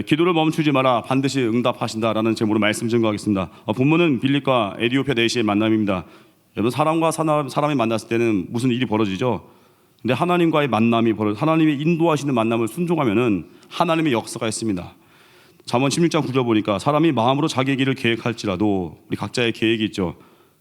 기도를 멈추지 마라 반드시 응답하신다라는 제목으로 말씀 증거하겠습니다. 본문은 빌립과 에디오피아 내시의 만남입니다. 여러분 사람과 사람이 만났을 때는 무슨 일이 벌어지죠? 근데 하나님과의 만남이 하나님이 인도하시는 만남을 순종하면은 하나님의 역사가 있습니다. 잠언 16장 9절 보니까 사람이 마음으로 자기의 길을 계획할지라도 우리 각자의 계획이 있죠.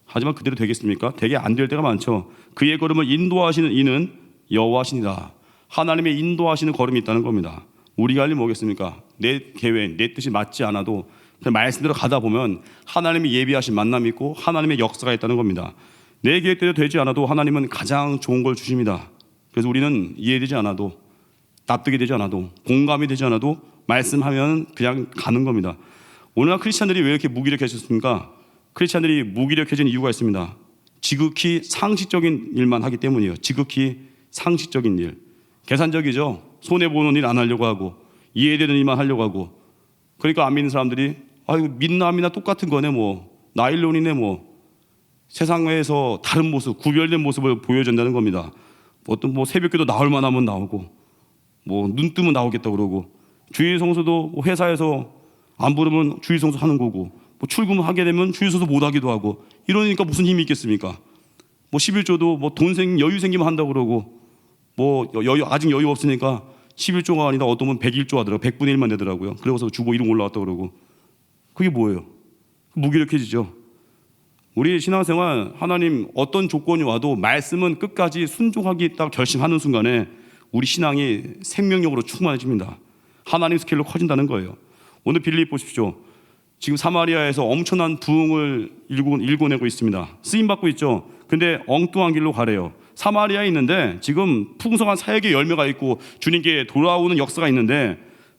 하지만 그대로 되겠습니까? 되게 안 될 때가 많죠. 그의 걸음을 인도하시는 이는 여호와시니라. 하나님의 인도하시는 걸음이 있다는 겁니다. 우리가 할 일 뭐겠습니까? 내 계획, 내 뜻이 맞지 않아도 그냥 말씀대로 가다 보면 하나님이 예비하신 만남이 있고 하나님의 역사가 있다는 겁니다. 내 계획대로 되지 않아도 하나님은 가장 좋은 걸 주십니다. 그래서 우리는 이해되지 않아도, 납득이 되지 않아도, 공감이 되지 않아도 말씀하면 그냥 가는 겁니다. 오늘날 크리스찬들이 왜 이렇게 무기력해졌습니까? 크리스찬들이 무기력해진 이유가 있습니다. 지극히 상식적인 일만 하기 때문이에요. 지극히 상식적인 일. 계산적이죠. 손해보는 일 안 하려고 하고 이해되는 일만 하려고 하고. 그러니까 안 믿는 사람들이 아이고 믿나 안 믿나 똑같은 거네 뭐 나일론이네 뭐 세상에서 다른 모습, 구별된 모습을 보여준다는 겁니다. 어떤 뭐 새벽기도 나올 만하면 나오고 뭐 눈 뜨면 나오겠다 그러고 주일 성수도 회사에서 안 부르면 주일 성수 하는 거고 뭐 출근하게 되면 주일 성수 못 하기도 하고 이러니까 무슨 힘이 있겠습니까? 뭐 11조도 뭐 여유 생기면 한다고 그러고 뭐 아직 여유 없으니까 11조가 아니라 어떤 분 101조 하더라고요. 100분의 1만 되더라고요. 그래서 주고 이름 올라왔다고 그러고 그게 뭐예요? 무기력해지죠. 우리 신앙생활 하나님 어떤 조건이 와도 말씀은 끝까지 순종하겠다고 결심하는 순간에 우리 신앙이 생명력으로 충만해집니다. 하나님 스케일로 커진다는 거예요. 오늘 빌립 보십시오. 지금 사마리아에서 엄청난 부흥을 일궈내고 있습니다. 쓰임받고 있죠. 근데 엉뚱한 길로 가래요. 사마리아에 있는데 지금 풍성한 사역의 열매가 있고 주님께 돌아오는 역사가 있는데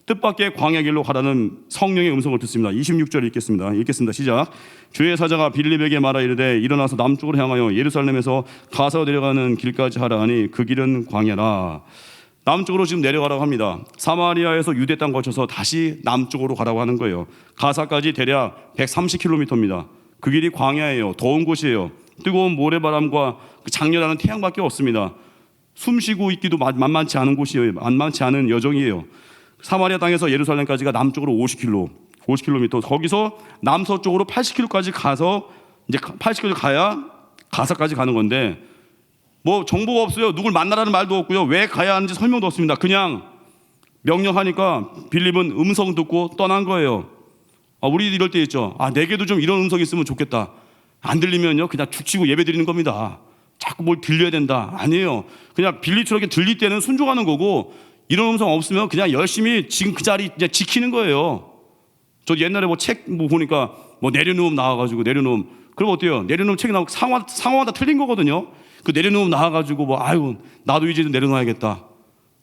뜻밖의 광야 길로 가라는 성령의 음성을 듣습니다. 26절 읽겠습니다. 시작. 주의 사자가 빌립에게 말하 이르되 일어나서 남쪽으로 향하여 예루살렘에서 가사로 내려가는 길까지 하라 하니 그 길은 광야라. 남쪽으로 지금 내려가라고 합니다. 사마리아에서 유대 땅 거쳐서 다시 남쪽으로 가라고 하는 거예요. 가사까지 대략 130km입니다. 그 길이 광야예요. 더운 곳이에요. 뜨거운 모래바람과 그 장렬하는 태양밖에 없습니다. 숨 쉬고 있기도 만만치 않은 곳이에요. 만만치 않은 여정이에요. 사마리아 땅에서 예루살렘까지가 남쪽으로 50km, 거기서 남서쪽으로 80km까지 가서 이제 80km 가야 가사까지 가는 건데 뭐 정보가 없어요. 누굴 만나라는 말도 없고요. 왜 가야 하는지 설명도 없습니다. 그냥 명령하니까 빌립은 음성 듣고 떠난 거예요. 우리 이럴 때 있죠. 내게도 좀 이런 음성이 있으면 좋겠다. 안 들리면요 그냥 죽치고 예배 드리는 겁니다. 자꾸 뭘 들려야 된다. 아니에요. 그냥 빌립처럼 들릴 때는 순종하는 거고 이런 음성 없으면 그냥 열심히 지금 그 자리 이제 지키는 거예요. 저 옛날에 뭐 책 보니까 뭐 내려놓음 나와가지고 내려놓음. 그럼 어때요? 내려놓음 책이 나오고 상황마다 틀린 거거든요. 그 내려놓음 나와가지고 뭐 아유 나도 이제 좀 내려놔야겠다.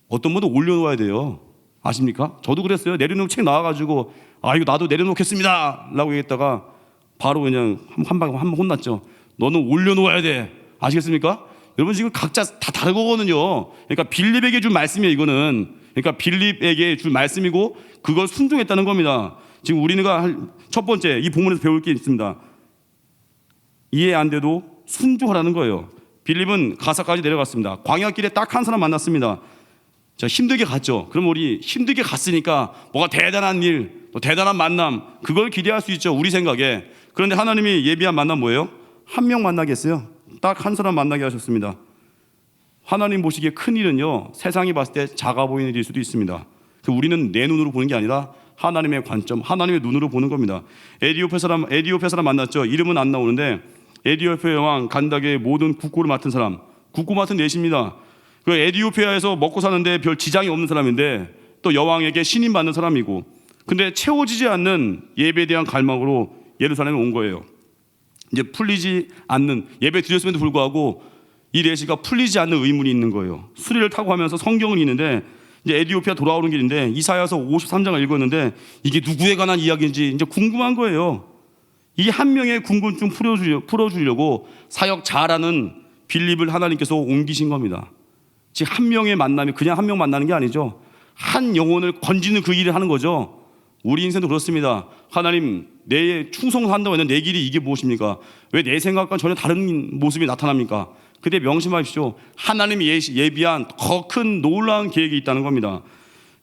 어떤 분도 올려놓아야 돼요. 아십니까? 저도 그랬어요. 내려놓음 책 나와가지고 이거 나도 내려놓겠습니다 라고 얘기했다가 바로 그냥 한 번 혼났죠. 너는 올려놓아야 돼. 아시겠습니까? 여러분 지금 각자 다 다른 거거든요. 그러니까 빌립에게 준 말씀이에요. 이거는 그러니까 빌립에게 준 말씀이고 그걸 순종했다는 겁니다. 지금 우리가 첫 번째 이 본문에서 배울 게 있습니다. 이해 안 돼도 순종하라는 거예요. 빌립은 가사까지 내려갔습니다. 광야길에 딱 한 사람 만났습니다. 자, 힘들게 갔죠. 그럼 우리 힘들게 갔으니까 뭐가 대단한 일, 또 대단한 만남 그걸 기대할 수 있죠. 우리 생각에. 그런데 하나님이 예비한 만남 뭐예요? 한 명 만나게 했어요. 딱 한 사람 만나게 하셨습니다. 하나님 보시기에 큰 일은요 세상이 봤을 때 작아 보이는 일일 수도 있습니다. 우리는 내 눈으로 보는 게 아니라 하나님의 관점, 하나님의 눈으로 보는 겁니다. 에디오피아 사람 만났죠. 이름은 안 나오는데 에디오피아 왕 간닥의 모든 국고를 맡은 사람, 국고 맡은 내십니다. 그 에디오피아에서 먹고 사는데 별 지장이 없는 사람인데 또 여왕에게 신임 받는 사람이고, 근데 채워지지 않는 예배에 대한 갈망으로 예루살렘에 온 거예요. 이제 풀리지 않는 예배 드렸음에도 불구하고 이 레시가 풀리지 않는 의문이 있는 거예요. 수리를 타고 가면서 성경을 읽는데 이제 에디오피아 돌아오는 길인데 이사야서 53장을 읽었는데 이게 누구에 관한 이야기인지 이제 궁금한 거예요. 이 한 명의 궁금증 풀어주려고 사역 잘하는 빌립을 하나님께서 옮기신 겁니다. 즉 한 명의 만남이 그냥 한 명 만나는 게 아니죠. 한 영혼을 건지는 그 일을 하는 거죠. 우리 인생도 그렇습니다. 하나님 내 충성한다고 했는데 내 길이 이게 무엇입니까? 왜 내 생각과 전혀 다른 모습이 나타납니까? 그때 명심하십시오. 하나님이 예비한 더 큰 놀라운 계획이 있다는 겁니다.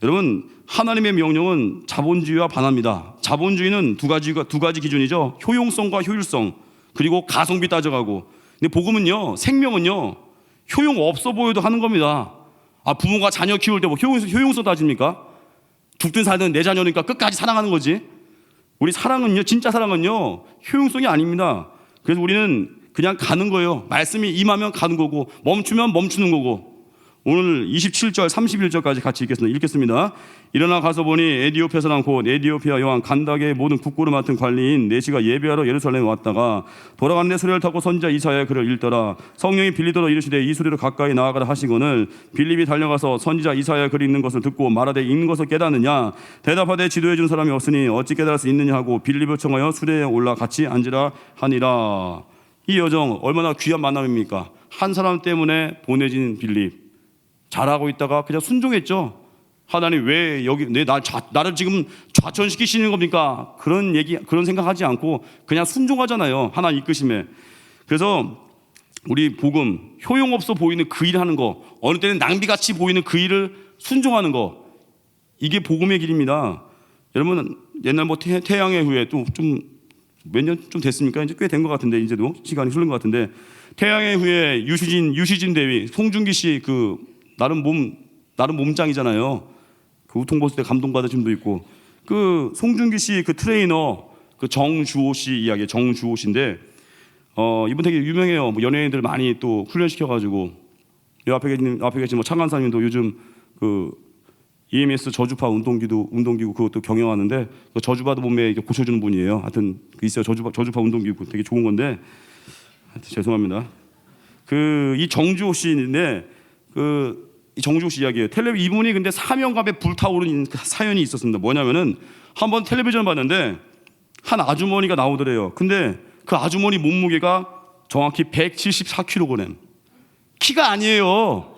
여러분, 하나님의 명령은 자본주의와 반합니다. 자본주의는 두 가지 기준이죠. 효용성과 효율성, 그리고 가성비 따져가고. 근데 복음은요, 생명은요, 효용 없어 보여도 하는 겁니다. 부모가 자녀 키울 때 뭐 효용성 따집니까? 죽든 살든 내 자녀니까 끝까지 사랑하는 거지. 우리 사랑은요, 진짜 사랑은요, 효용성이 아닙니다. 그래서 우리는 그냥 가는 거예요. 말씀이 임하면 가는 거고, 멈추면 멈추는 거고. 오늘 27절, 31절까지 같이 읽겠습니다. 일어나 가서 보니 에디오피아 사람 곧 에디오피아 여왕 간닥의 모든 국고를 맡은 관리인 네시가 예배하러 예루살렘에 왔다가 돌아가는 데 수레를 타고 선지자 이사야의 글을 읽더라. 성령이 빌리더러 이르시되 이 수레로 가까이 나아가라 하시거늘 빌립이 달려가서 선지자 이사야의 글이 있는 것을 듣고 말하되 읽는 것을 깨닫느냐 대답하되 지도해 준 사람이 없으니 어찌 깨달을 수 있느냐 하고 빌립을 청하여 수레에 올라 같이 앉으라 하니라. 이 여정 얼마나 귀한 만남입니까? 한 사람 때문에 보내진 빌립, 잘하고 있다가 그냥 순종했죠. 하나님 왜 여기 나를 지금 좌천시키시는 겁니까? 그런 생각하지 않고 그냥 순종하잖아요. 하나님 이끄심에. 그래서 우리 복음, 효용없어 보이는 그 일을 하는 거, 어느 때는 낭비같이 보이는 그 일을 순종하는 거, 이게 복음의 길입니다. 여러분, 옛날 뭐 태양의 후예 또 좀 몇 년 좀 됐습니까? 이제 꽤 된 것 같은데, 이제도 시간이 흐른 것 같은데, 태양의 후예 유시진 대위, 송중기 씨 나름 몸짱이잖아요. 그 우통 벗을 때 감동받으신 분도 있고, 그 송중기 씨 그 트레이너 그 정주호 씨 이야기, 정주호 씨인데, 이분 되게 유명해요. 뭐 연예인들 많이 또 훈련시켜가지고, 이 앞에 계신 뭐 창간사님도 요즘 그 EMS 저주파 운동기구 그것도 경영하는데, 그 저주파도 몸에 이렇게 고쳐주는 분이에요. 하여튼 있어요. 저주파 운동기구 되게 좋은 건데, 하여튼 죄송합니다. 이 정주호 씨인데, 이 정주호 씨 이야기예요. 이분이 근데 사명감에 불타오르는 사연이 있었습니다. 뭐냐면은 한번 텔레비전 봤는데 한 아주머니가 나오더래요. 근데 그 아주머니 몸무게가 정확히 174kg. 키가 아니에요.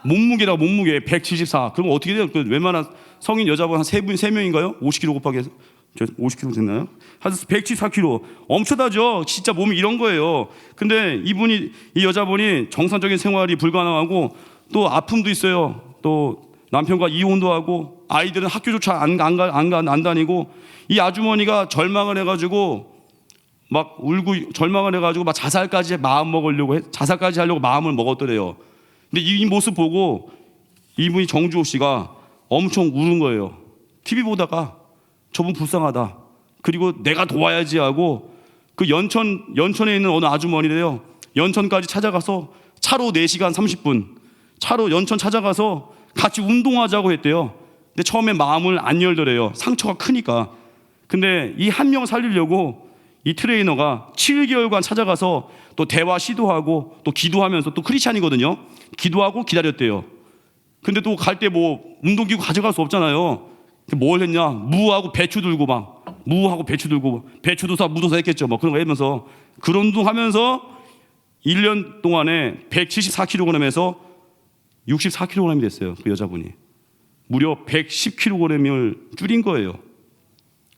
몸무게 174. 그럼 어떻게 돼요? 그 웬만한 성인 여자분 한 세 명인가요? 50kg 곱하기 해서 50kg 됐나요? 한 174kg. 엄청나죠? 진짜 몸이 이런 거예요. 근데 이 여자분이 정상적인 생활이 불가능하고 또 아픔도 있어요. 또 남편과 이혼도 하고 아이들은 학교조차 안 다니고, 이 아주머니가 절망을 해가지고 막 울고 절망을 해가지고 막 자살까지 하려고 마음을 먹었더래요. 근데 이 모습 보고 이분이 정주호 씨가 엄청 울은 거예요. TV 보다가 저분 불쌍하다. 그리고 내가 도와야지 하고 그 연천에 있는 어느 아주머니래요. 연천까지 찾아가서 차로 4시간 30분 차로 연천 찾아가서 같이 운동하자고 했대요. 근데 처음에 마음을 안 열더래요. 상처가 크니까. 근데 이 한 명 살리려고 이 트레이너가 7개월간 찾아가서 또 대화 시도하고 또 기도하면서, 또 크리스찬이거든요. 기도하고 기다렸대요. 근데 또 갈 때 뭐 운동기구 가져갈 수 없잖아요. 뭘 했냐? 무하고 배추 들고 배추도 사 무도 사 했겠죠. 뭐 그런 거 하면서 그런 운동하면서 1년 동안에 174kg에서 64kg이 됐어요. 그 여자분이 무려 110kg을 줄인 거예요.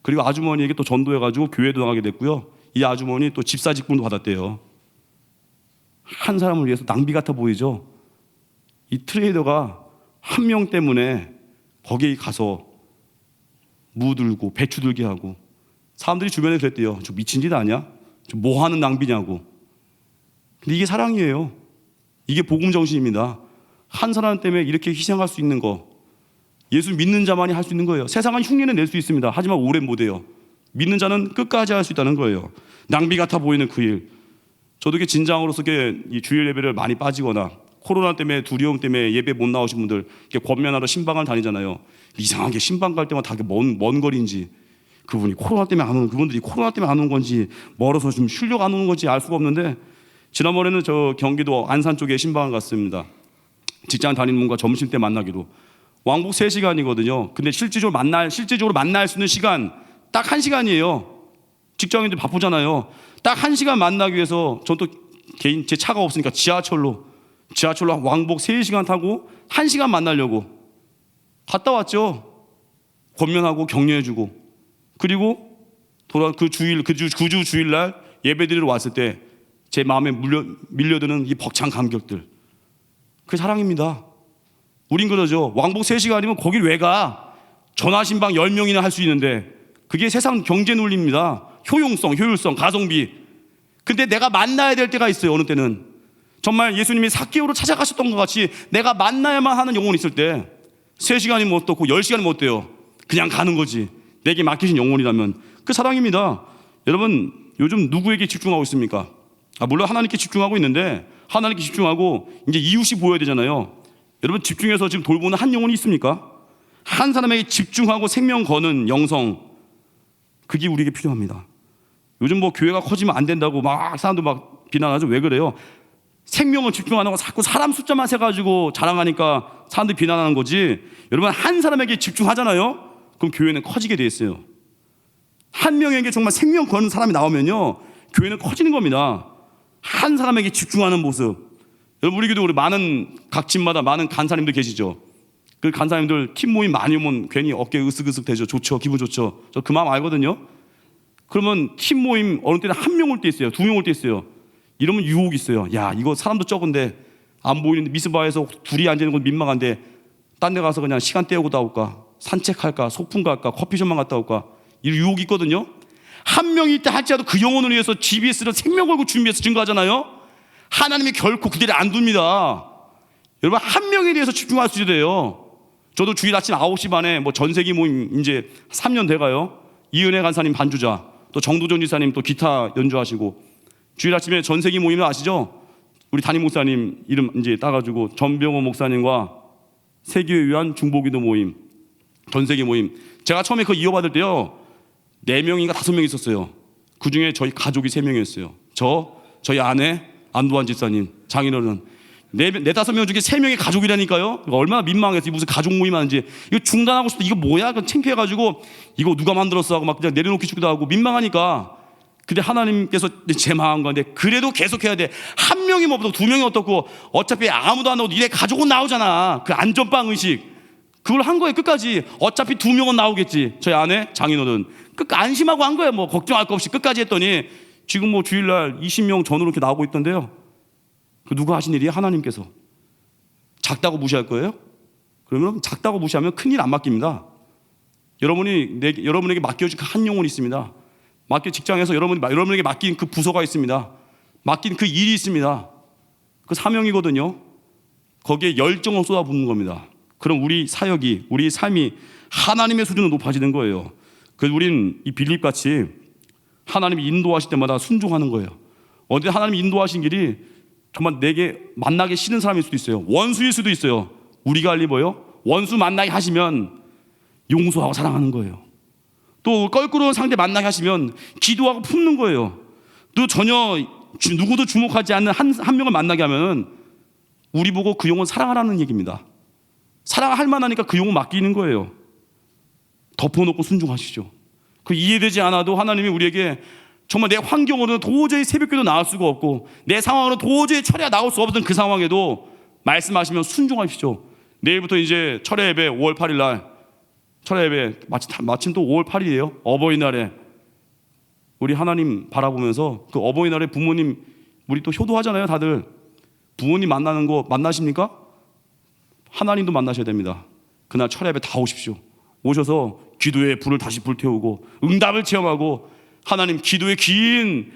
그리고 아주머니에게 또 전도해가지고 교회도 나가게 됐고요. 이 아주머니 또 집사직분도 받았대요. 한 사람을 위해서 낭비 같아 보이죠. 이 트레이더가 한 명 때문에 거기에 가서 무 들고 배추 들게 하고, 사람들이 주변에 그랬대요. 저 미친 짓 아니야? 저 뭐 하는 낭비냐고. 근데 이게 사랑이에요. 이게 복음 정신입니다. 한 사람 때문에 이렇게 희생할 수 있는 거, 예수 믿는 자만이 할 수 있는 거예요. 세상은 흉내는 낼 수 있습니다. 하지만 오래 못해요. 믿는 자는 끝까지 할 수 있다는 거예요. 낭비 같아 보이는 그 일. 저도 이게 진장으로서 이 주일 예배를 많이 빠지거나 코로나 때문에 두려움 때문에 예배 못 나오신 분들 권면하러 신방을 다니잖아요. 이상하게 신방 갈 때마다 다 먼 거리인지, 그분들이 코로나 때문에 안 오는 건지, 멀어서 좀 쉬려고 안 오는 건지 알 수가 없는데, 지난번에는 저 경기도 안산 쪽에 신방을 갔습니다. 직장 다니는 분과 점심 때 만나기로. 왕복 3시간이거든요. 근데 실제적으로 만날 수 있는 시간 딱 1시간이에요. 직장인들 바쁘잖아요. 딱 1시간 만나기 위해서 전 또 제 차가 없으니까 지하철로 왕복 3시간 타고 1시간 만나려고 갔다 왔죠. 권면하고 격려해주고, 그리고 그 주 주일날 예배드리러 왔을 때 제 마음에 밀려드는 이 벅찬 감격들, 그게 사랑입니다. 우린 그러죠. 왕복 3시간이면 거길 왜 가? 전화신방 10명이나 할 수 있는데. 그게 세상 경제 논리입니다. 효용성, 효율성, 가성비. 근데 내가 만나야 될 때가 있어요. 어느 때는 정말 예수님이 삭개오로 찾아가셨던 것 같이 내가 만나야만 하는 영혼이 있을 때 3시간이면 어떻고 10시간이면 어때요? 그냥 가는 거지. 내게 맡기신 영혼이라면. 그 사랑입니다. 여러분 요즘 누구에게 집중하고 있습니까? 물론 하나님께 집중하고 있는데 하나님께 집중하고 이제 이웃이 보여야 되잖아요. 여러분 집중해서 지금 돌보는 한 영혼이 있습니까? 한 사람에게 집중하고 생명 거는 영성, 그게 우리에게 필요합니다. 요즘 뭐 교회가 커지면 안 된다고 막 사람들 막 비난하죠. 왜 그래요? 생명을 집중 안 하고 자꾸 사람 숫자만 세가지고 자랑하니까 사람들이 비난하는 거지. 여러분 한 사람에게 집중하잖아요. 그럼 교회는 커지게 돼 있어요. 한 명에게 정말 생명 거는 사람이 나오면요, 교회는 커지는 겁니다. 한 사람에게 집중하는 모습. 여러분 우리 교도 우리 많은 각 집마다 많은 간사님들 계시죠. 그 간사님들 팀 모임 많이 오면 괜히 어깨 으쓱으쓱 되죠. 좋죠. 기분 좋죠. 저 그 마음 알거든요. 그러면 팀 모임 어느 때는 한 명 올 때 있어요. 2명 올 때 있어요. 이러면 유혹이 있어요. 야 이거 사람도 적은데 안 보이는데 미스바에서 둘이 앉는 건 민망한데 딴 데 가서 그냥 시간 때우고 나올까? 산책할까? 소풍 갈까? 커피숍만 갔다 올까? 이 유혹이 있거든요. 한 명이 있다 할지라도 그 영혼을 위해서 GBS를 생명 걸고 준비해서 증거하잖아요. 하나님이 결코 그대로 안 둡니다. 여러분 한 명에 대해서 집중할 수 있어야 돼요. 저도 주일 아침 9시 반에 뭐 전세기 모임 이제 3년 돼가요. 이은혜 간사님 반주자, 또 정도전 지사님 또 기타 연주하시고, 주일 아침에 전세기 모임을 아시죠? 우리 담임 목사님 이름 이제 따가지고 전병호 목사님과 세계를 위한 중보기도 모임, 전세기 모임. 제가 처음에 그거 이어받을 때요, 4명인가 5명 있었어요. 그 중에 저희 가족이 3명이었어요. 저희 아내, 안도환 집사님, 장인어른. 4-5명 중에 3명이 가족이라니까요. 얼마나 민망해서 무슨 가족 모임 하는지. 이거 중단하고 싶다. 이거 뭐야? 창피해가지고 이거 누가 만들었어? 하고 막 그냥 내려놓기 싶기도 하고 민망하니까. 근데 하나님께서 제 마음 가운데 그래도 계속해야 돼. 한 명이 뭐 어떻고 2명이 어떻고 어차피 아무도 안 나오고 니네 가족은 나오잖아. 그 안전빵 의식. 그걸 한 거예요. 끝까지. 어차피 2명은 나오겠지. 저희 아내, 장인어른. 끝까지 안심하고 한 거예요. 뭐 걱정할 거 없이 끝까지 했더니 지금 뭐 주일날 20명 전후로 이렇게 나오고 있던데요. 그 누가 하신 일이에요? 하나님께서. 작다고 무시할 거예요? 그러면 작다고 무시하면 큰일 안 맡깁니다. 여러분에게 맡겨진 그 한 영혼이 있습니다. 직장에서 여러분에게 맡긴 그 부서가 있습니다. 맡긴 그 일이 있습니다. 그 사명이거든요. 거기에 열정을 쏟아붓는 겁니다. 그럼 우리 사역이, 우리 삶이 하나님의 수준으로 높아지는 거예요. 그래서 우린 이 빌립같이 하나님이 인도하실 때마다 순종하는 거예요. 어디 하나님이 인도하신 길이 정말 내게 만나기 싫은 사람일 수도 있어요. 원수일 수도 있어요. 우리가 할 일 뭐예요? 원수 만나게 하시면 용서하고 사랑하는 거예요. 또 껄끄러운 상대 만나게 하시면 기도하고 품는 거예요. 또 전혀 누구도 주목하지 않는 한 명을 만나게 하면 우리 보고 그 영혼 사랑하라는 얘기입니다. 사랑할 만하니까 그 영혼 맡기는 거예요. 덮어놓고 순종하시죠. 그 이해되지 않아도 하나님이 우리에게 정말 내 환경으로는 도저히 새벽기도 나올 수가 없고 내 상황으로 도저히 철회가 나올 수 없던 그 상황에도 말씀하시면 순종하십시오. 내일부터 이제 철회 예배 5월 8일 날 철회 예배 마침 또 5월 8일이에요. 어버이날에 우리 하나님 바라보면서 그 어버이날에 부모님 우리 또 효도하잖아요. 다들 부모님 만나는 거 만나십니까? 하나님도 만나셔야 됩니다. 그날 철회 예배 다 오십시오. 오셔서 기도의 불을 다시 불태우고 응답을 체험하고 하나님 기도의 긴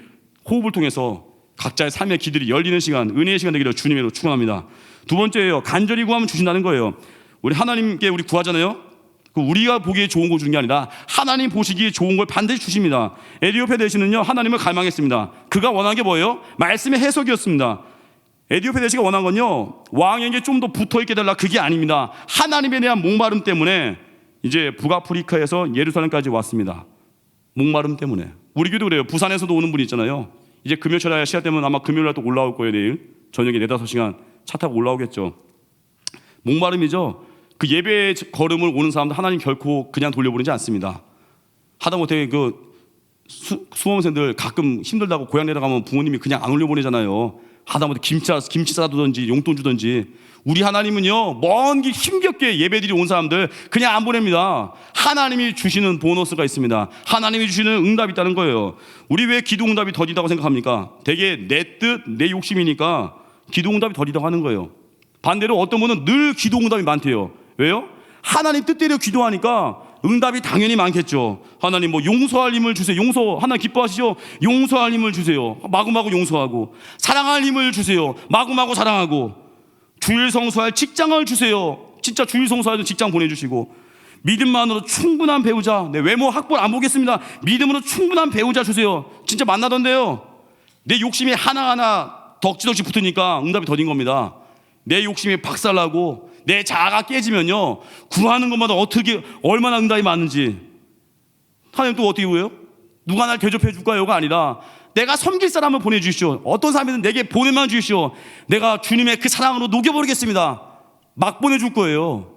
호흡을 통해서 각자의 삶의 길들이 열리는 시간, 은혜의 시간 되기를 주님으로 축원합니다. 두 번째예요. 간절히 구하면 주신다는 거예요. 우리 하나님께 우리 구하잖아요. 우리가 보기에 좋은 거 주는 게 아니라 하나님 보시기에 좋은 걸 반드시 주십니다. 에디오페 대신은요, 하나님을 갈망했습니다. 그가 원한 게 뭐예요? 말씀의 해석이었습니다. 에디오페 대시가 원한 건요, 왕에게 좀 더 붙어있게 달라, 그게 아닙니다. 하나님에 대한 목마름 때문에 이제 북아프리카에서 예루살렘까지 왔습니다. 목마름 때문에. 우리 교도 그래요. 부산에서도 오는 분이 있잖아요. 이제 금요철에 시간 되면 아마 금요일날 또 올라올 거예요. 내일 저녁에 4-5시간 차 타고 올라오겠죠. 목마름이죠. 그 예배의 걸음을 오는 사람들 하나님 결코 그냥 돌려보내지 않습니다. 하다못해 그 수험생들 가끔 힘들다고 고향 내려가면 부모님이 그냥 안 올려보내잖아요. 하다못해 김치 싸두든지 용돈 주든지. 우리 하나님은요, 먼 길 힘겹게 예배드리 온 사람들 그냥 안 보냅니다. 하나님이 주시는 보너스가 있습니다. 하나님이 주시는 응답이 있다는 거예요. 우리 왜 기도 응답이 더디다고 생각합니까? 되게 내 뜻, 내 욕심이니까 기도 응답이 더디다고 하는 거예요. 반대로 어떤 분은 늘 기도 응답이 많대요. 왜요? 하나님 뜻대로 기도하니까 응답이 당연히 많겠죠. 하나님 뭐 용서할 힘을 주세요. 하나님 기뻐하시죠? 용서할 힘을 주세요. 마구마구 용서하고. 사랑할 힘을 주세요. 마구마구 사랑하고. 주일 성수할 직장을 주세요. 진짜 주일 성수할 직장 보내주시고. 믿음만으로 충분한 배우자. 네, 외모 학벌 안 보겠습니다. 믿음으로 충분한 배우자 주세요. 진짜 만나던데요. 내 욕심이 하나하나 덕지덕지 붙으니까 응답이 더딘 겁니다. 내 욕심이 박살나고 내 자아가 깨지면요, 구하는 것마다 얼마나 응답이 많은지. 하나님 또 어떻게 구해요? 누가 날 대접해 줄까요가 아니라 내가 섬길 사람을 보내주시오. 어떤 사람이든 내게 보내만 주시오. 내가 주님의 그 사랑으로 녹여버리겠습니다. 막 보내줄 거예요.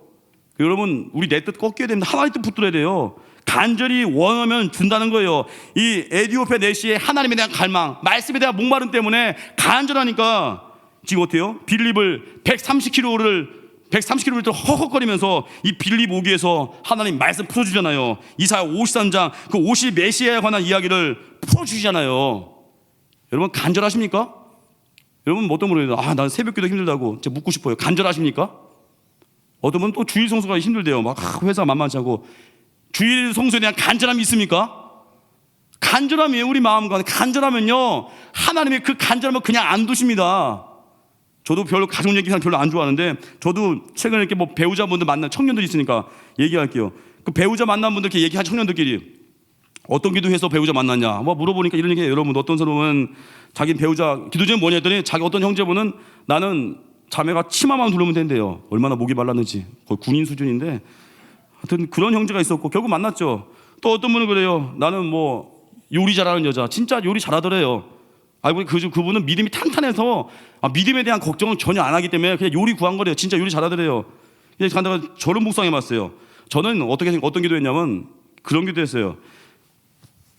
여러분, 우리 내 뜻 꺾여야 됩니다. 하나님 뜻 붙들어야 돼요. 간절히 원하면 준다는 거예요. 이 에디오피아 내시의 하나님에 대한 갈망, 말씀에 대한 목마름 때문에 간절하니까 지금 어때요? 빌립을 130km를 허걱거리면서 이 빌립 오기에서 하나님 말씀 풀어주잖아요. 이사야 53장 그 50 메시아에 관한 이야기를 풀어주시잖아요. 여러분 간절하십니까? 여러분 뭐 어떤 분이 난 새벽기도 힘들다고 제가 묻고 싶어요. 간절하십니까? 어떤 분은 또 주일 성수가 힘들대요. 막 회사 만만치 않고. 주일 성수에 대한 간절함이 있습니까? 간절함이에요. 우리 마음과 간절하면요, 하나님의 그 간절함을 그냥 안 두십니다. 저도 별로 가족 얘기 별로 안 좋아하는데, 저도 최근에 이렇게 뭐 배우자분들 만난 청년들이 있으니까 얘기할게요. 그 배우자 만난 분들 이렇게 얘기한 청년들끼리 어떤 기도해서 배우자 만났냐 뭐 물어보니까 이런 얘기해요. 여러분 어떤 사람은 자기 배우자 기도 제목이 뭐냐 했더니 자기 어떤 형제분은 나는 자매가 치마만 두르면 된대요. 얼마나 목이 말랐는지. 거의 군인 수준인데 하여튼 그런 형제가 있었고 결국 만났죠. 또 어떤 분은 그래요. 나는 뭐 요리 잘하는 여자. 진짜 요리 잘하더래요. 알고 그분은 믿음이 탄탄해서 믿음에 대한 걱정은 전혀 안 하기 때문에 그냥 요리 구한 거래요. 진짜 요리 잘하더래요. 그래서 간다가 저를 묵상해 봤어요. 저는 어떤 기도했냐면 그런 기도했어요.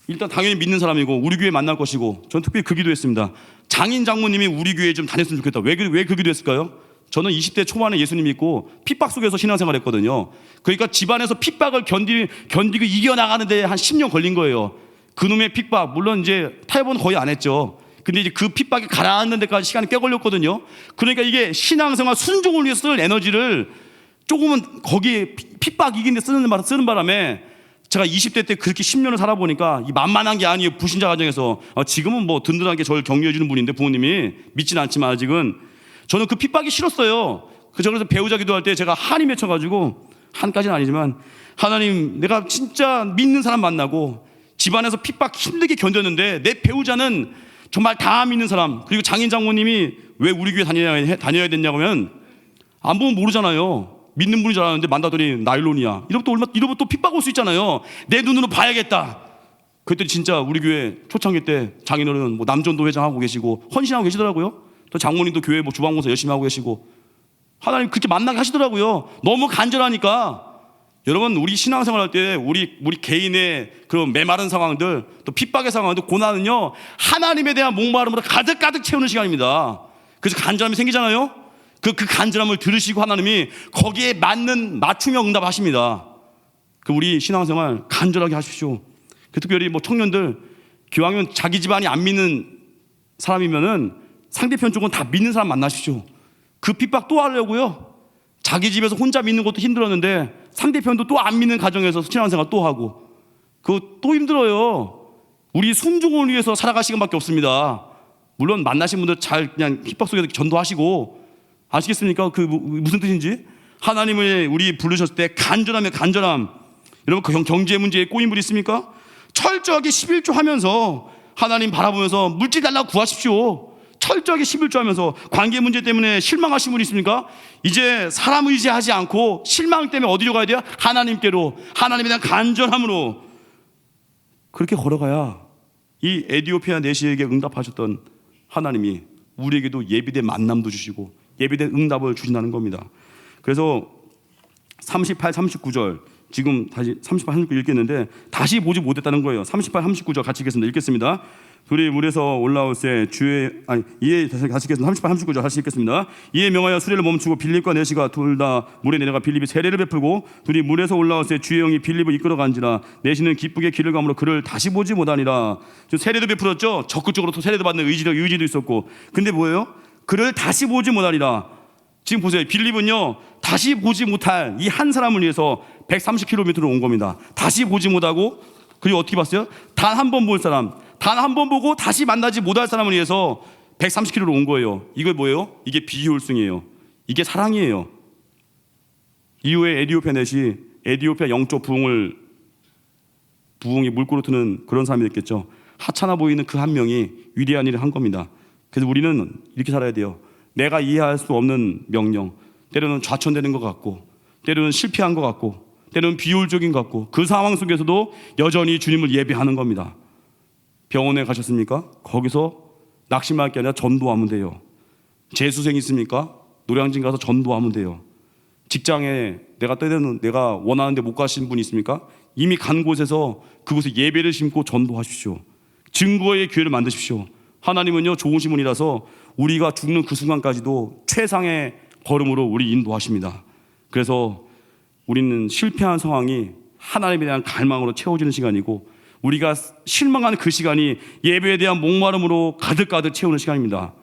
일단 당연히 믿는 사람이고 우리 교회 만날 것이고 저는 특별히 그 기도했습니다. 장인 장모님이 우리 교회에 좀 다녔으면 좋겠다. 왜 그 기도했을까요? 저는 20대 초반에 예수님 믿고 핍박 속에서 신앙생활 했거든요. 그러니까 집안에서 핍박을 견디고 이겨나가는데 한 10년 걸린 거예요. 그놈의 핍박, 물론 이제 타협은 거의 안 했죠. 근데 이제 그 핍박이 가라앉는 데까지 시간이 꽤 걸렸거든요. 그러니까 이게 신앙생활 순종을 위해 쓸 에너지를 조금은 거기에 핍박 이긴 데 쓰는 바람에 제가 20대 때 그렇게 10년을 살아보니까 이 만만한 게 아니에요. 불신자 가정에서. 지금은 뭐 든든하게 저를 격려해 주는 분인데 부모님이 믿진 않지만 아직은 저는 그 핍박이 싫었어요. 그래서 배우자 기도할 때 제가 한이 맺혀가지고 한까지는 아니지만 하나님 내가 진짜 믿는 사람 만나고 집안에서 핍박 힘들게 견뎠는데 내 배우자는 정말 다 믿는 사람. 그리고 장인 장모님이 왜 우리 교회 다녀야 됐냐고 하면 안 보면 모르잖아요. 믿는 분인 줄 알았는데 만나더니 나일론이야. 이러면 또 핍박 올 수 있잖아요. 내 눈으로 봐야겠다. 그랬더니 진짜 우리 교회 초창기 때 장인어른 뭐 남전도 회장하고 계시고 헌신하고 계시더라고요. 또 장모님도 교회 뭐 주방공사 열심히 하고 계시고 하나님 그렇게 만나게 하시더라고요. 너무 간절하니까. 여러분 우리 신앙생활 할 때 우리 개인의 그런 메마른 상황들 또 핍박의 상황들 고난은요 하나님에 대한 목마름으로 가득 채우는 시간입니다. 그래서 간절함이 생기잖아요. 그 간절함을 들으시고 하나님이 거기에 맞는 맞춤형 응답하십니다. 그 우리 신앙생활 간절하게 하십시오. 특별히 뭐 청년들 기왕이면 자기 집안이 안 믿는 사람이면은 상대편 쪽은 다 믿는 사람 만나십시오. 그 핍박 또 하려고요. 자기 집에서 혼자 믿는 것도 힘들었는데 상대편도 또 안 믿는 가정에서 신앙생활 또 하고 그거 또 힘들어요. 우리 순종을 위해서 살아갈 시간밖에 없습니다. 물론 만나신 분들 잘 그냥 핍박 속에서 전도하시고 아시겠습니까? 그 무슨 뜻인지. 하나님을 우리 부르셨을 때 간절함. 여러분 그 경제 문제에 꼬인 분 있습니까? 철저하게 11조 하면서 하나님 바라보면서 물질 달라고 구하십시오. 철저하게 11조 하면서 관계 문제 때문에 실망하신 분 있습니까? 이제 사람 의지하지 않고 실망 때문에 어디로 가야 돼요? 하나님께로. 하나님에 대한 간절함으로 그렇게 걸어가야 이 에디오피아 내시에게 응답하셨던 하나님이 우리에게도 예비된 만남도 주시고 예비된 응답을 주신다는 겁니다. 그래서 38, 39절 지금 다시 38, 39 읽겠는데 다시 보지 못했다는 거예요. 38, 39절 같이 읽겠습니다. 둘이 물에서 올라올새 이에 다시 읽겠습니다. 38, 39절 다시 읽겠습니다. 이에 명하여 수레를 멈추고 빌립과 내시가 둘 다 물에 내려가 빌립이 세례를 베풀고 둘이 물에서 올라올새 주의 영이 빌립을 이끌어간지라 내시는 기쁘게 길을 가므로 그를 다시 보지 못하니라. 세례도 베풀었죠. 적극적으로 또 세례도 받는 의지도 있었고 근데 뭐예요? 그를 다시 보지 못하리라. 지금 보세요. 빌립은요, 다시 보지 못할 이 한 사람을 위해서 130km를 온 겁니다. 다시 보지 못하고, 그리고 어떻게 봤어요? 단 한 번 볼 사람, 단 한 번 보고 다시 만나지 못할 사람을 위해서 130km를 온 거예요. 이게 뭐예요? 이게 비효율성이에요. 이게 사랑이에요. 이후에 에디오페넷이 에디오피아 영적 부흥이 물꼬를 트는 그런 사람이 됐겠죠. 하찮아 보이는 그 한 명이 위대한 일을 한 겁니다. 그래서 우리는 이렇게 살아야 돼요. 내가 이해할 수 없는 명령, 때로는 좌천되는 것 같고, 때로는 실패한 것 같고, 때로는 비효율적인 것 같고, 그 상황 속에서도 여전히 주님을 예배하는 겁니다. 병원에 가셨습니까? 거기서 낙심할 게 아니라 전도하면 돼요. 재수생 있습니까? 노량진 가서 전도하면 돼요. 직장에 때로는 내가 원하는데 못 가신 분 있습니까? 이미 간 곳에서 그곳에 예배를 심고 전도하십시오. 증거의 기회를 만드십시오. 하나님은요, 좋으신 분이라서 우리가 죽는 그 순간까지도 최상의 걸음으로 우리 인도하십니다. 그래서 우리는 실패한 상황이 하나님에 대한 갈망으로 채워지는 시간이고, 우리가 실망하는 그 시간이 예배에 대한 목마름으로 가득가득 채우는 시간입니다.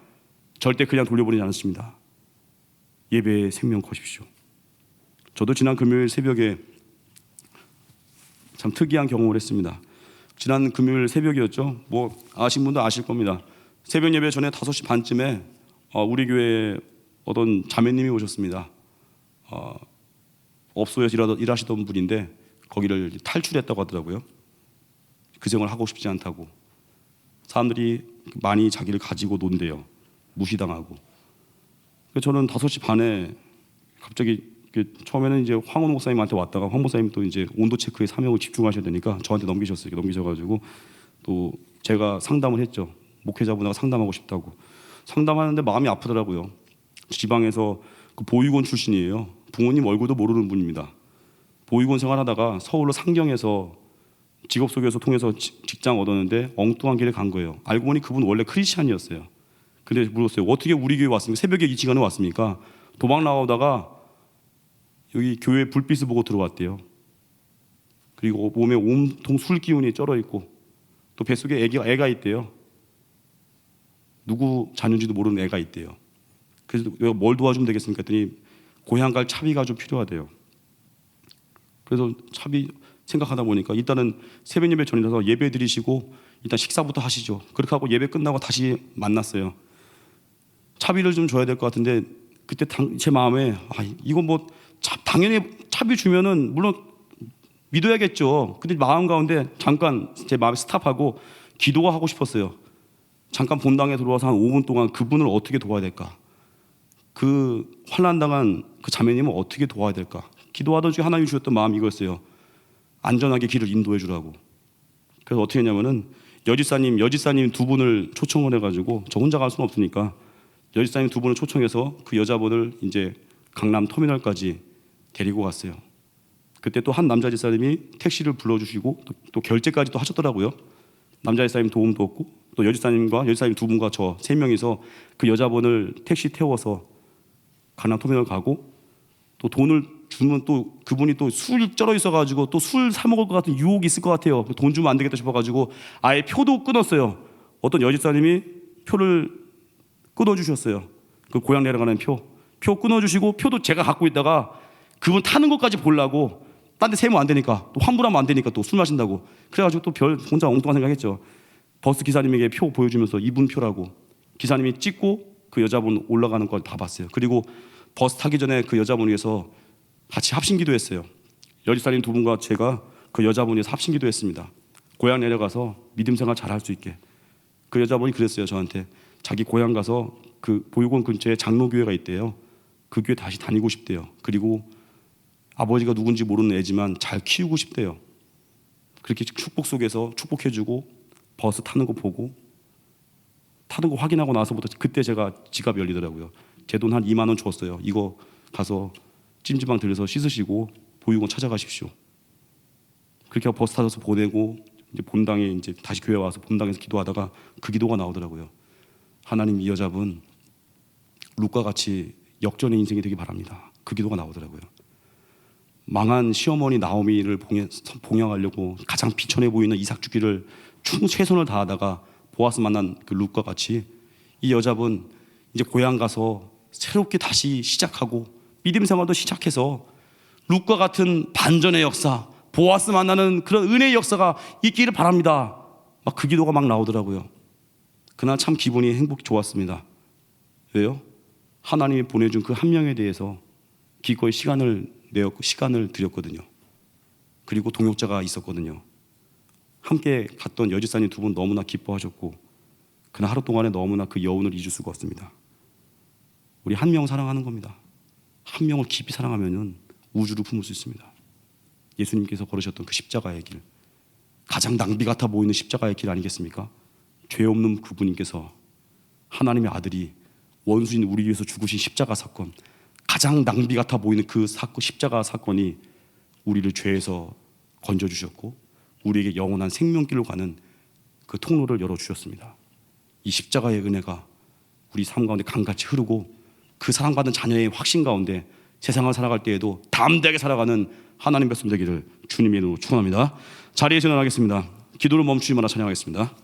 절대 그냥 돌려보내지 않습니다. 예배에 생명 거십시오. 저도 지난 금요일 새벽에 참 특이한 경험을 했습니다. 지난 금요일 새벽이었죠. 뭐 아신 분도 아실 겁니다. 새벽 예배 전에 5시 반쯤에 우리 교회에 어떤 자매님이 오셨습니다. 업소에서 일하시던 분인데 거기를 탈출했다고 하더라고요. 그 생활을 하고 싶지 않다고. 사람들이 많이 자기를 가지고 논대요. 무시당하고. 그래서 저는 5시 반에 갑자기 처음에는 이제 황원 목사님한테 왔다가 황 목사님 또 이제 온도 체크에 사명을 집중하셔야 되니까 저한테 넘기셨어요. 넘기셔가지고 또 제가 상담을 했죠. 목회자분하고 상담하고 싶다고. 상담하는데 마음이 아프더라고요. 지방에서 그 보육원 출신이에요. 부모님 얼굴도 모르는 분입니다. 보육원 생활하다가 서울로 상경해서 직업 소개서 통해서 직장 얻었는데 엉뚱한 길에 간 거예요. 알고 보니 그분 원래 크리스찬이었어요. 근데 물었어요. 어떻게 우리 교회 왔습니까? 새벽에 이 시간에 왔습니까? 도망 나오다가 여기 교회 불빛을 보고 들어왔대요. 그리고 몸에 온통 술 기운이 쩔어 있고 또 뱃속에 애가 있대요. 누구 자녀인지도 모르는 애가 있대요. 그래서 내가 뭘 도와주면 되겠습니까? 했더니 고향 갈 차비가 좀 필요하대요. 그래서 차비 생각하다 보니까 일단은 새벽 예배 전이라서 예배 드리시고 일단 식사부터 하시죠. 그렇게 하고 예배 끝나고 다시 만났어요. 차비를 좀 줘야 될 것 같은데 그때 제 마음에 이거 뭐 당연히 차비 주면은 물론 믿어야겠죠. 근데 마음 가운데 잠깐 제 마음에 스탑하고 기도가 하고 싶었어요. 잠깐 본당에 들어와서 한 5분 동안 그분을 어떻게 도와야 될까? 그 환난당한 그 자매님을 어떻게 도와야 될까? 기도하던 중에 하나님이 주셨던 마음이 이거였어요. 안전하게 길을 인도해 주라고. 그래서 어떻게 했냐면은 여지사님 2분을 초청을 해가지고 저 혼자 갈 수는 없으니까 여지사님 2분을 초청해서 그 여자분을 이제 강남 터미널까지 데리고 갔어요. 그때 또 한 남자 집사님이 택시를 불러주시고 또 결제까지 또 하셨더라고요. 남자 집사님 도움도 없고 또 여지사님 2분과 저 3명이서 그 여자분을 택시 태워서 강남 터미널 가고 또 돈을 주면 또 그분이 또 술 쩔어 있어가지고 또 술 사 먹을 것 같은 유혹이 있을 것 같아요. 돈 주면 안 되겠다 싶어가지고 아예 표도 끊었어요. 어떤 여집사님이 표를 끊어주셨어요. 그 고향 내려가는 표 끊어주시고 표도 제가 갖고 있다가 그분 타는 것까지 보려고 딴 데 세면 안 되니까 또 환불하면 안 되니까 또 술 마신다고 그래가지고 또 혼자 엉뚱한 생각했죠. 버스 기사님에게 표 보여주면서 이분 표라고 기사님이 찍고 그 여자분 올라가는 걸 다 봤어요. 그리고 버스 타기 전에 그 여자분을 위해서 같이 합심기도했어요. 여집사님 2분과 제가 그 여자분을 위해서 합심기도했습니다. 고향 내려가서 믿음 생활 잘할 수 있게. 그 여자분이 그랬어요. 저한테 자기 고향 가서 그 보육원 근처에 장로교회가 있대요. 그 교회 다시 다니고 싶대요. 그리고 아버지가 누군지 모르는 애지만 잘 키우고 싶대요. 그렇게 축복 속에서 축복해주고 버스 타는 거 보고 타는 거 확인하고 나서부터 그때 제가 지갑이 열리더라고요. 제 돈 한 2만 원 줬어요. 이거 가서 찜질방 들려서 씻으시고 보육원 찾아가십시오. 그렇게 버스 타서 보내고 이제 본당에 이제 다시 교회 와서 본당에서 기도하다가 그 기도가 나오더라고요. 하나님 이 여자분 룻과 같이 역전의 인생이 되기 바랍니다. 그 기도가 나오더라고요. 망한 시어머니 나오미를 봉양하려고 가장 비천해 보이는 이삭 주기를 최선을 다하다가 보아스 만난 그 룻과 같이 이 여자분 이제 고향 가서 새롭게 다시 시작하고 믿음 생활도 시작해서 룻과 같은 반전의 역사, 보아스 만나는 그런 은혜의 역사가 있기를 바랍니다. 막 그 기도가 막 나오더라고요. 그날 참 기분이 행복히 좋았습니다. 왜요? 하나님이 보내준 그 한 명에 대해서 기꺼이 시간을 드렸거든요. 그리고 동역자가 있었거든요. 함께 갔던 여지사님 두 분 너무나 기뻐하셨고 그날 하루 동안에 너무나 그 여운을 잊을 수가 없습니다. 우리 한 명 사랑하는 겁니다. 한 명을 깊이 사랑하면 우주를 품을 수 있습니다. 예수님께서 걸으셨던 그 십자가의 길, 가장 낭비 같아 보이는 십자가의 길 아니겠습니까? 죄 없는 그분께서 하나님의 아들이 원수인 우리 위해서 죽으신 십자가 사건, 가장 낭비 같아 보이는 그 사건, 십자가 사건이 우리를 죄에서 건져주셨고 우리에게 영원한 생명길로 가는 그 통로를 열어주셨습니다. 이 십자가의 은혜가 우리 삶 가운데 강같이 흐르고 그 사랑받은 자녀의 확신 가운데 세상을 살아갈 때에도 담대하게 살아가는 하나님 백성 되기를 주님의 이름으로 축원합니다. 자리에 전환하겠습니다. 기도를 멈추지 마라 찬양하겠습니다.